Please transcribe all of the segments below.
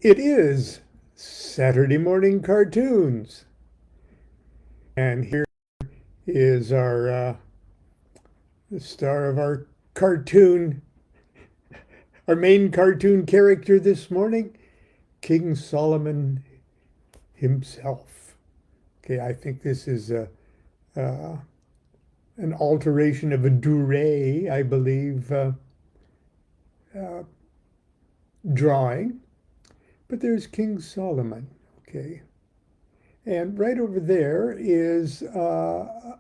It is Saturday morning cartoons, and here is our the star of our cartoon, our main cartoon character this morning, King Solomon himself. Okay, I think this is uh, an alteration of a Duret, I believe, uh, drawing, but there's King Solomon. Okay, and right over there is a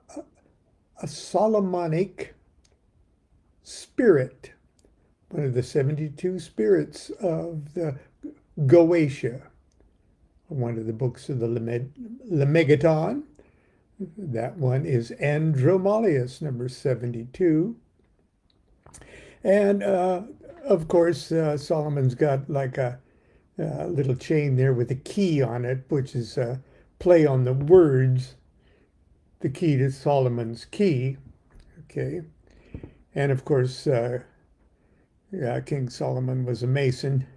Solomonic spirit, one of the 72 spirits of the Goetia, one of the books of the Lemegeton. That one is Andromalius, number 72. And of course, Solomon's got like a little chain there with a key on it, which is a play on the words, the key to Solomon's key. Okay. And of course, King Solomon was a Mason,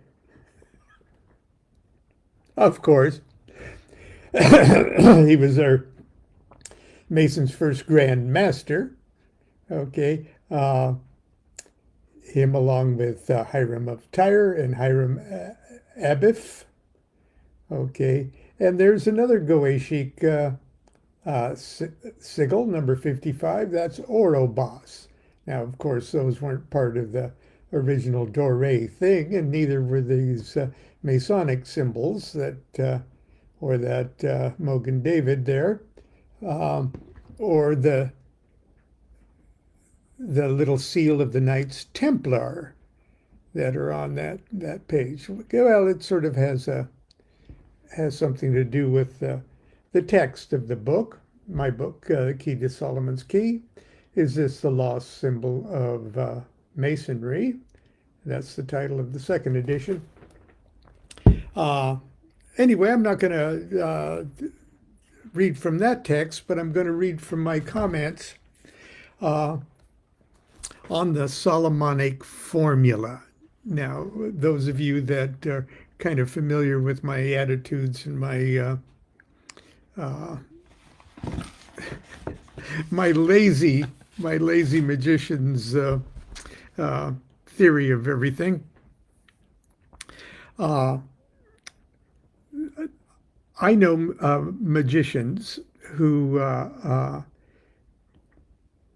of course. He was our Mason's first Grand Master. Okay. Him along with Hiram of Tyre and Hiram Abiff. Okay. And there's another Goetic sigil, number 55. That's Orobas. Now, of course, those weren't part of the original Doré thing, and neither were these Masonic symbols that, or that Mogan David there, or the little seal of the Knights Templar that are on that page. Well, it sort of has something to do with the text of the book. My book, The Key to Solomon's Key. Is this the lost symbol of Masonry? That's the title of the second edition. Anyway, I'm not going to read from that text, but I'm going to read from my comments on the Solomonic formula. Now, those of you that are kind of familiar with my attitudes and my lazy magician's theory of everything. I know magicians who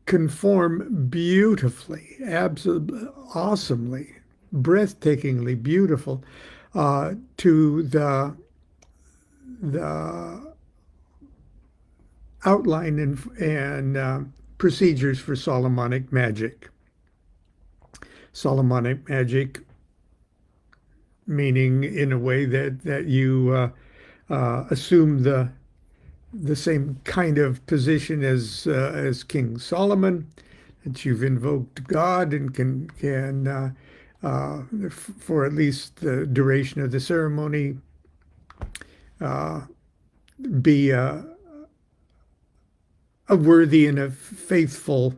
conform beautifully, absolutely awesomely, breathtakingly beautiful to the outline and procedures for Solomonic magic. Solomonic magic meaning in a way that you assume the same kind of position as King Solomon, that you've invoked God and can for at least the duration of the ceremony be a worthy and a faithful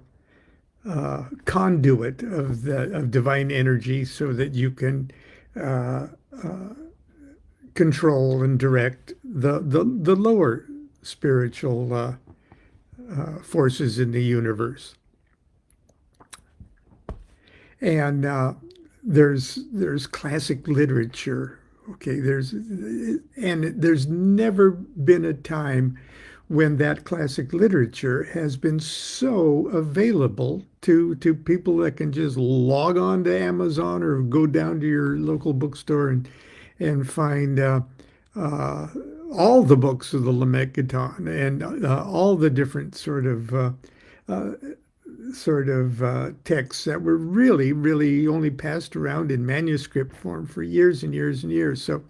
conduit of divine energy, so that you can control and direct the lower spiritual forces in the universe. And there's classic literature. Okay, there's never been a time when that classic literature has been so available to people that can just log on to Amazon or go down to your local bookstore and find all the books of the Lemegeton and all the different sort of texts that were really only passed around in manuscript form for years and years and years. So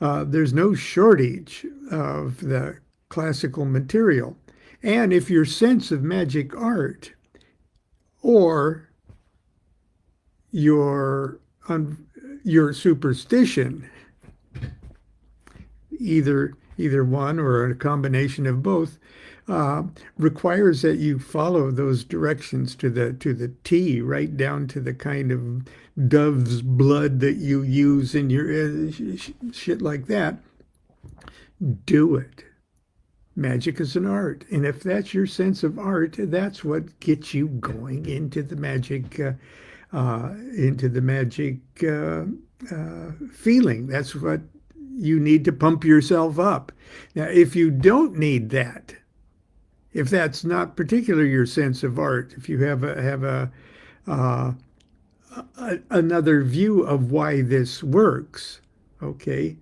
there's no shortage of the classical material. And if your sense of magic art or your superstition, either one or a combination of both, requires that you follow those directions to the T, right down to the kind of dove's blood that you use in your shit like that. Do it. Magic is an art. And if that's your sense of art, that's what gets you going into the magic, feeling. That's what you need to pump yourself up. Now, if you don't need that, if that's not particularly your sense of art, if you have another view of why this works, okay,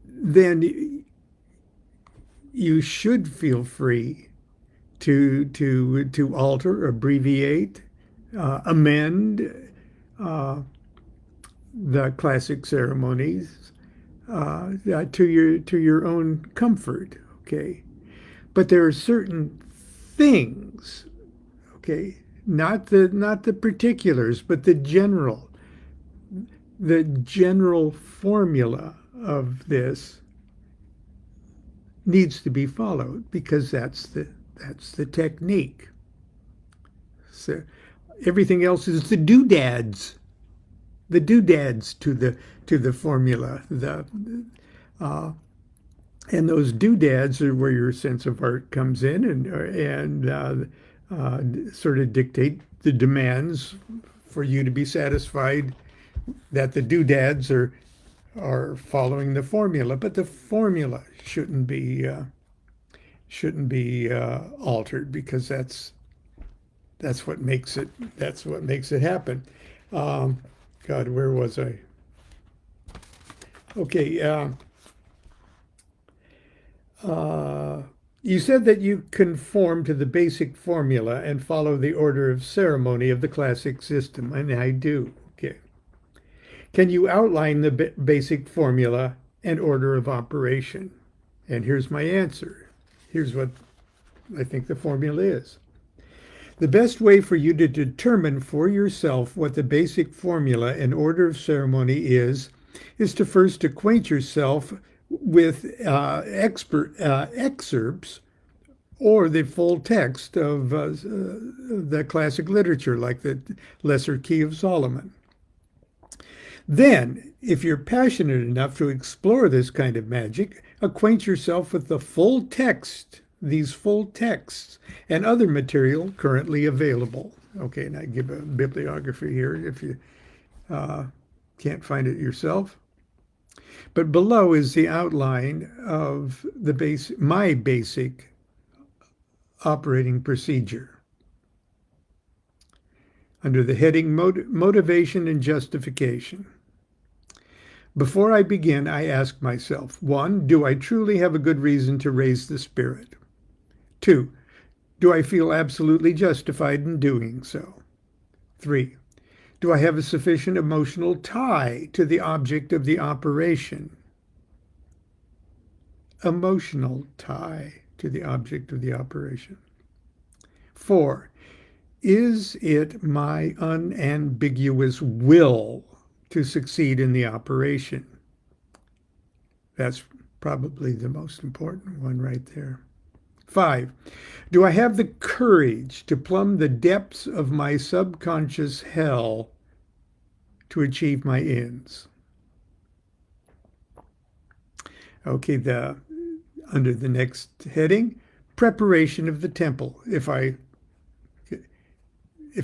then you should feel free to alter, abbreviate, amend the classic ceremonies to your own comfort. Okay, but there are certain things. Okay, not the particulars, but the general formula of this needs to be followed because that's the technique. So everything else is the doodads to the formula. And those doodads are where your sense of art comes in and sort of dictate the demands for you to be satisfied that the doodads are following the formula, but the formula shouldn't be altered because that's what makes it happen. God, where was I? Okay. You said that you conform to the basic formula and follow the order of ceremony of the classic system, and I do. Okay. Can you outline the basic formula and order of operation? And here's my answer. Here's what I think the formula is. The best way for you to determine for yourself what the basic formula and order of ceremony is to first acquaint yourself with excerpts or the full text of the classic literature, like the Lesser Key of Solomon. Then, if you're passionate enough to explore this kind of magic, acquaint yourself with the full text, these full texts, and other material currently available. Okay, and I give a bibliography here if you can't find it yourself. But below is the outline of my basic operating procedure. Under the heading Motivation and Justification. Before I begin, I ask myself, 1, do I truly have a good reason to raise the spirit? 2, do I feel absolutely justified in doing so? 3, do I have a sufficient emotional tie to the object of the operation? Emotional tie to the object of the operation. 4, is it my unambiguous will to succeed in the operation? That's probably the most important one right there. 5, do I have the courage to plumb the depths of my subconscious hell to achieve my ends? Okay, under the next heading, preparation of the temple. If I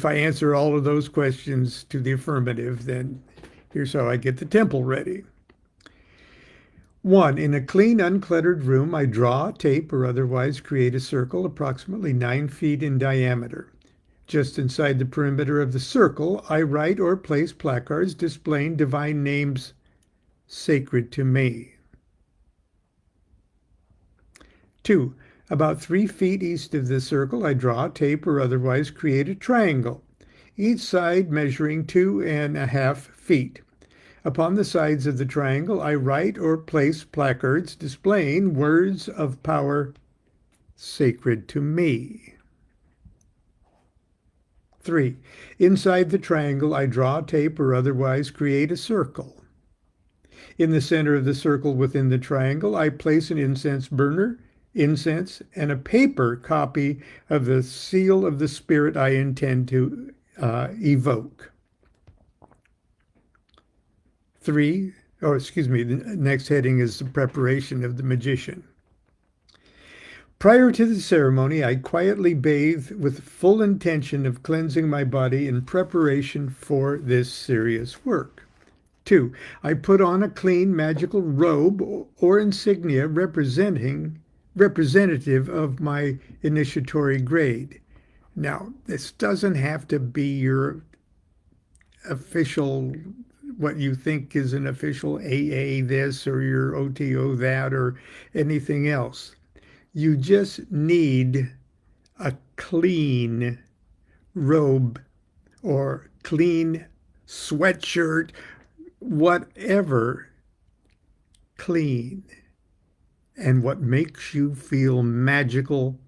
answer all of those questions to the affirmative, then here's how I get the temple ready. 1, in a clean, uncluttered room, I draw, tape, or otherwise create a circle approximately 9 feet in diameter. Just inside the perimeter of the circle, I write or place placards displaying divine names sacred to me. 2, about 3 feet east of the circle, I draw, tape, or otherwise create a triangle, each side measuring 2.5 feet. Upon the sides of the triangle, I write or place placards displaying words of power sacred to me. 3, inside the triangle, I draw, tape, or otherwise create a circle. In the center of the circle within the triangle, I place an incense burner, incense, and a paper copy of the seal of the spirit I intend to evoke. 3, oh, excuse me, the next heading is the preparation of the magician. Prior to the ceremony, I quietly bathe with full intention of cleansing my body in preparation for this serious work. 2, I put on a clean magical robe or insignia representative of my initiatory grade. Now, this doesn't have to be your official, what you think is an official AA this or your OTO that or anything else. You just need a clean robe or clean sweatshirt, whatever, clean. And what makes you feel magical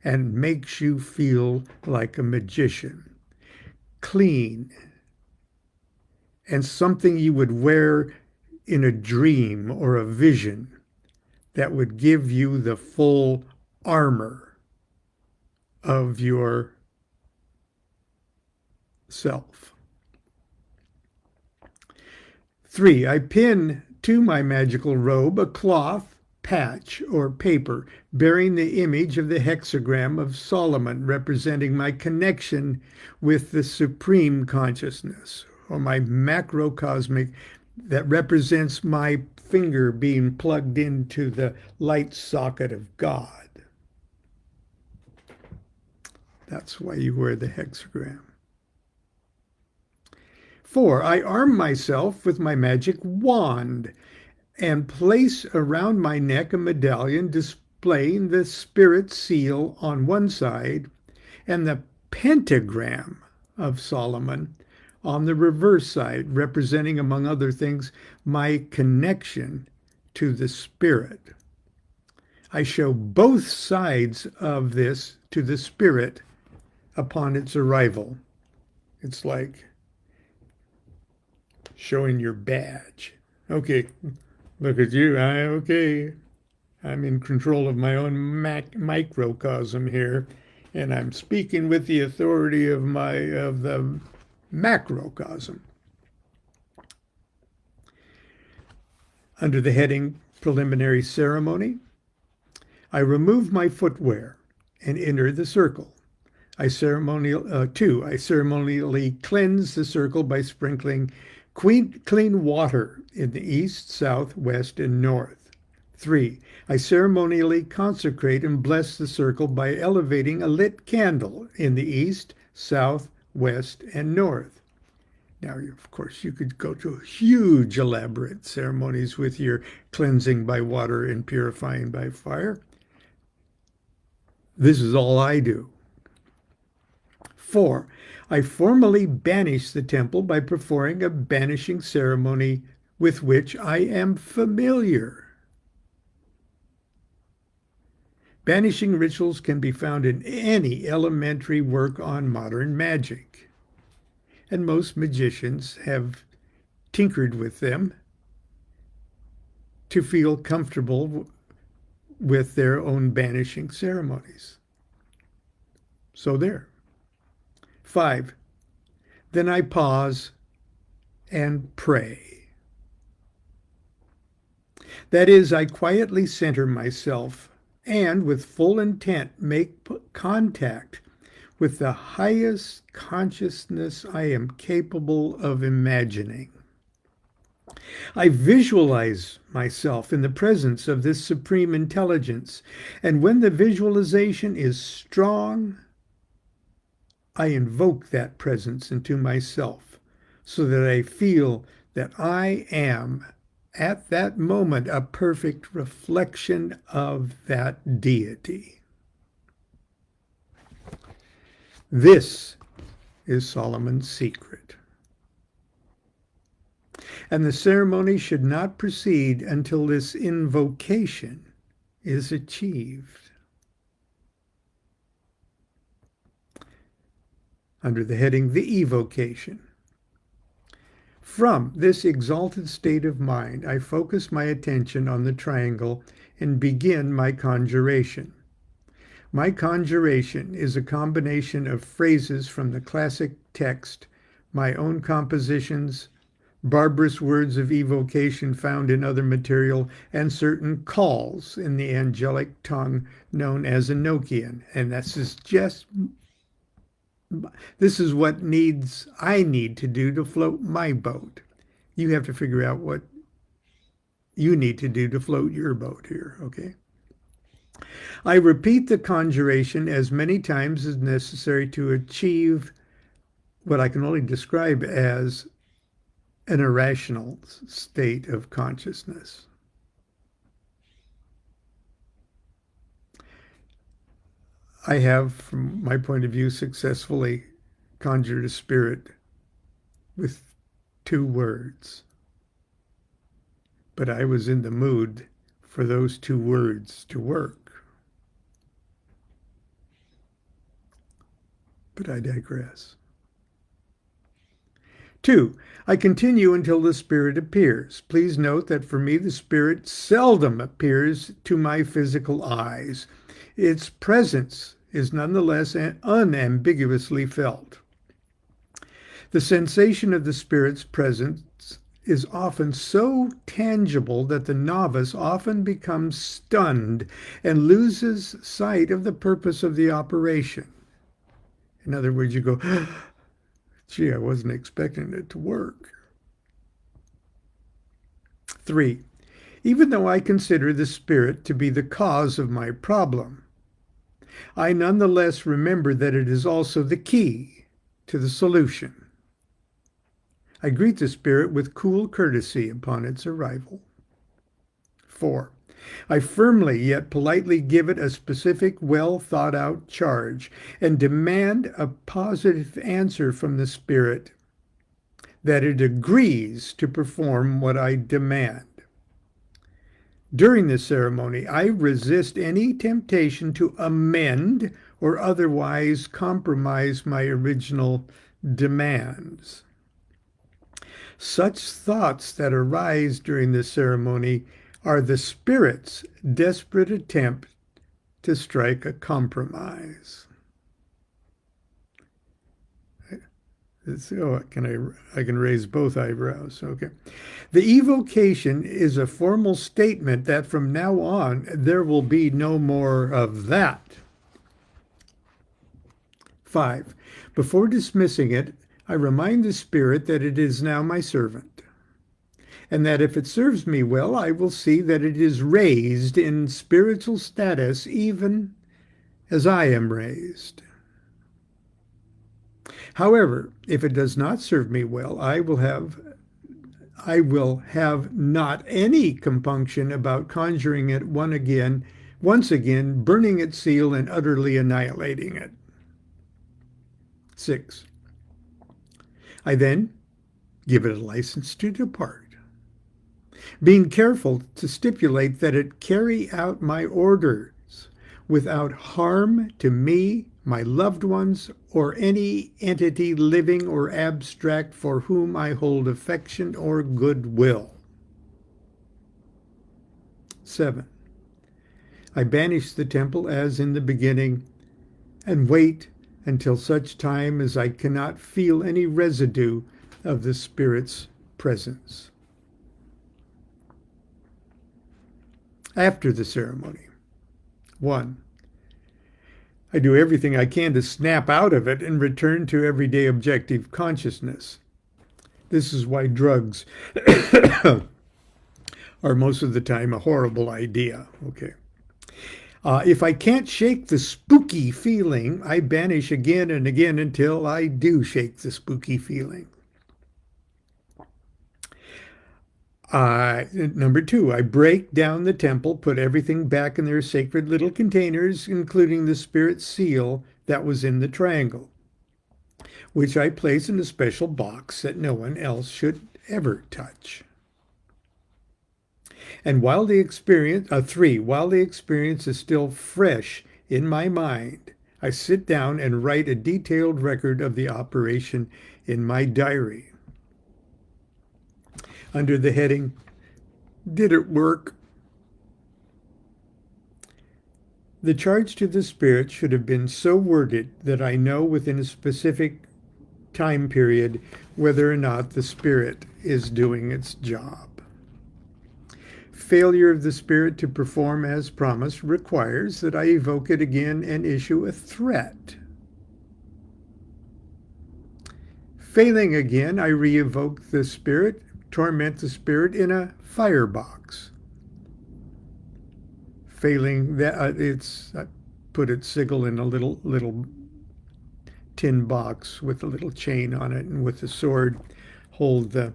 and makes you feel like a magician. Clean. And something you would wear in a dream or a vision that would give you the full armor of your self. 3, I pin to my magical robe a cloth, patch, or paper bearing the image of the hexagram of Solomon, representing my connection with the supreme consciousness, or my macrocosmic, that represents my finger being plugged into the light socket of God. That's why you wear the hexagram. 4, I arm myself with my magic wand and place around my neck a medallion displaying the spirit seal on one side and the pentagram of Solomon on the reverse side, representing, among other things, my connection to the spirit. I show both sides of this to the spirit upon its arrival. It's like showing your badge. Okay, look at you. Okay. I'm in control of my own microcosm here, and I'm speaking with the authority of the macrocosm. Under the heading Preliminary Ceremony, I remove my footwear and enter the circle. 2, I ceremonially cleanse the circle by sprinkling clean water in the east, south, west, and north. 3, I ceremonially consecrate and bless the circle by elevating a lit candle in the east, south, west, and north. Now, of course, you could go to huge, elaborate ceremonies with your cleansing by water and purifying by fire. This is all I do. 4, I formally banish the temple by performing a banishing ceremony with which I am familiar. Banishing rituals can be found in any elementary work on modern magic, and most magicians have tinkered with them to feel comfortable with their own banishing ceremonies. So there. 5, then I pause and pray. That is, I quietly center myself and with full intent make contact with the highest consciousness I am capable of imagining. I visualize myself in the presence of this supreme intelligence, and when the visualization is strong, I invoke that presence into myself so that I feel that I am, at that moment, a perfect reflection of that deity. This is Solomon's secret. And the ceremony should not proceed until this invocation is achieved. Under the heading, the Evocation. From this exalted state of mind, I focus my attention on the triangle and begin my conjuration. My conjuration is a combination of phrases from the classic text, my own compositions, barbarous words of evocation found in other material, and certain calls in the angelic tongue known as Enochian. And this is what I need to do to float my boat. You have to figure out what you need to do to float your boat here, okay? I repeat the conjuration as many times as necessary to achieve what I can only describe as an irrational state of consciousness. I have, from my point of view, successfully conjured a spirit with 2 words. But I was in the mood for those 2 words to work. But I digress. 2, I continue until the spirit appears. Please note that for me, the spirit seldom appears to my physical eyes. Its presence is nonetheless unambiguously felt. The sensation of the spirit's presence is often so tangible that the novice often becomes stunned and loses sight of the purpose of the operation. In other words, you go, gee, I wasn't expecting it to work. 3, even though I consider the spirit to be the cause of my problem, I nonetheless remember that it is also the key to the solution. I greet the spirit with cool courtesy upon its arrival. 4, I firmly yet politely give it a specific, well thought out charge and demand a positive answer from the spirit that it agrees to perform what I demand. During the ceremony, I resist any temptation to amend or otherwise compromise my original demands. Such thoughts that arise during the ceremony are the spirit's desperate attempt to strike a compromise. So I can raise both eyebrows. Okay. The evocation is a formal statement that from now on there will be no more of that. 5, before dismissing it, I remind the spirit that it is now my servant, and that if it serves me well, I will see that it is raised in spiritual status even as I am raised. However, if it does not serve me well, I will have not any compunction about conjuring it once again, burning its seal and utterly annihilating it. 6, I then give it a license to depart, being careful to stipulate that it carry out my orders without harm to me, my loved ones, or any entity living or abstract for whom I hold affection or goodwill. 7, I banish the temple as in the beginning and wait until such time as I cannot feel any residue of the spirit's presence. After the ceremony, 1, I do everything I can to snap out of it and return to everyday objective consciousness. This is why drugs are most of the time a horrible idea. Okay. If I can't shake the spooky feeling, I banish again and again until I do shake the spooky feeling. Number 2, I break down the temple, put everything back in their sacred little containers, including the spirit seal that was in the triangle, which I place in a special box that no one else should ever touch. And while the experience, 3, while the experience is still fresh in my mind, I sit down and write a detailed record of the operation in my diary. Under the heading, Did it work? The charge to the spirit should have been so worded that I know within a specific time period whether or not the spirit is doing its job. Failure of the spirit to perform as promised requires that I evoke it again and issue a threat. Failing again, I re-evoke the spirit, torment the spirit in a firebox. Failing that, I put its sigil in a little tin box with a little chain on it, and with the sword hold the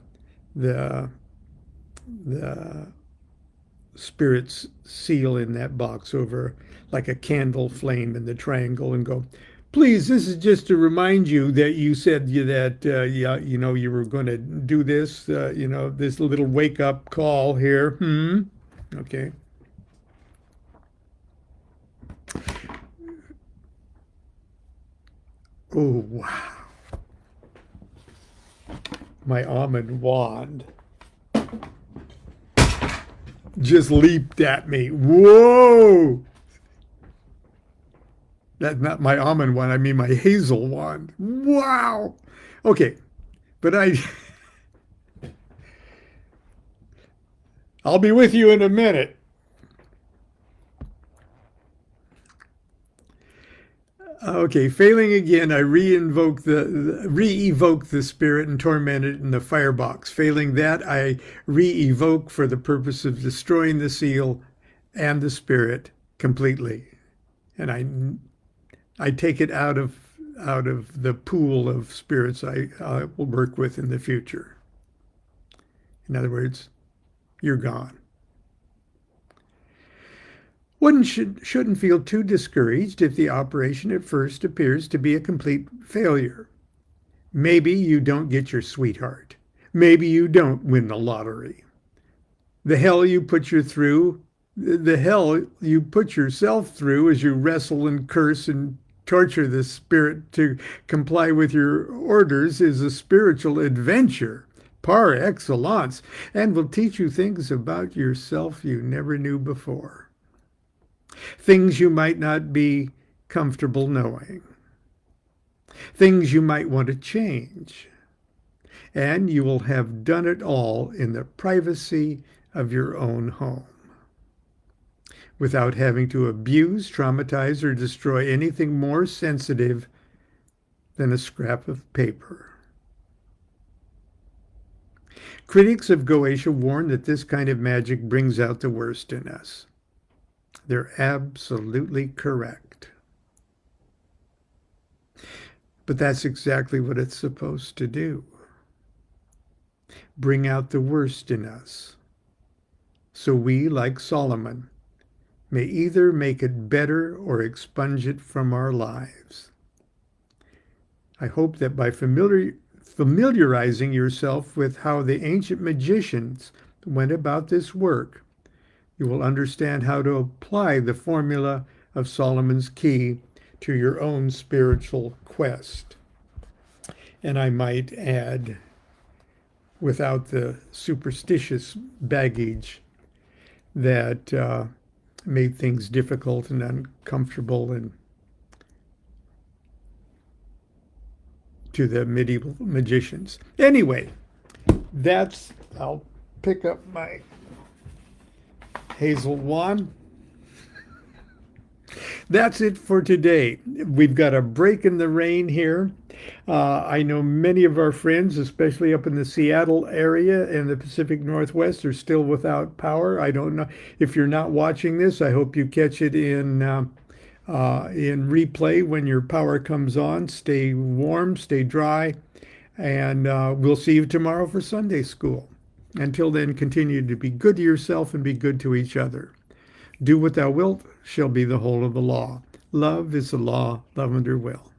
spirit's seal in that box over like a candle flame in the triangle, and go, please, this is just to remind you that you said that you were going to do this, this little wake up call here. Okay. Oh, wow. My almond wand just leaped at me. Whoa! That's not my almond wand, I mean my hazel wand. Wow! Okay, but I'll be with you in a minute. Okay, failing again, I re-evoke the spirit and torment it in the firebox. Failing that, I re-evoke for the purpose of destroying the seal and the spirit completely. And I take it out of the pool of spirits I will work with in the future. In other words, you're gone. One shouldn't feel too discouraged if the operation at first appears to be a complete failure. Maybe you don't get your sweetheart. Maybe you don't win the lottery. The hell you put yourself through as you wrestle and curse and torture the spirit to comply with your orders is a spiritual adventure par excellence, and will teach you things about yourself you never knew before. Things you might not be comfortable knowing. Things you might want to change. And you will have done it all in the privacy of your own home, without having to abuse, traumatize, or destroy anything more sensitive than a scrap of paper. Critics of Goetia warn that this kind of magic brings out the worst in us. They're absolutely correct. But that's exactly what it's supposed to do. Bring out the worst in us. So we, like Solomon, may either make it better or expunge it from our lives. I hope that by familiarizing yourself with how the ancient magicians went about this work, you will understand how to apply the formula of Solomon's key to your own spiritual quest. And I might add, without the superstitious baggage that made things difficult and uncomfortable and to the medieval magicians. Anyway, I'll pick up my hazel wand. That's it for today. We've got a break in the rain here. I know many of our friends, especially up in the Seattle area and the Pacific Northwest, are still without power. I don't know if you're not watching this. I hope you catch it in replay when your power comes on. Stay warm, stay dry, and we'll see you tomorrow for Sunday school. Until then, continue to be good to yourself and be good to each other. Do what thou wilt shall be the whole of the law. Love is the law, love under will.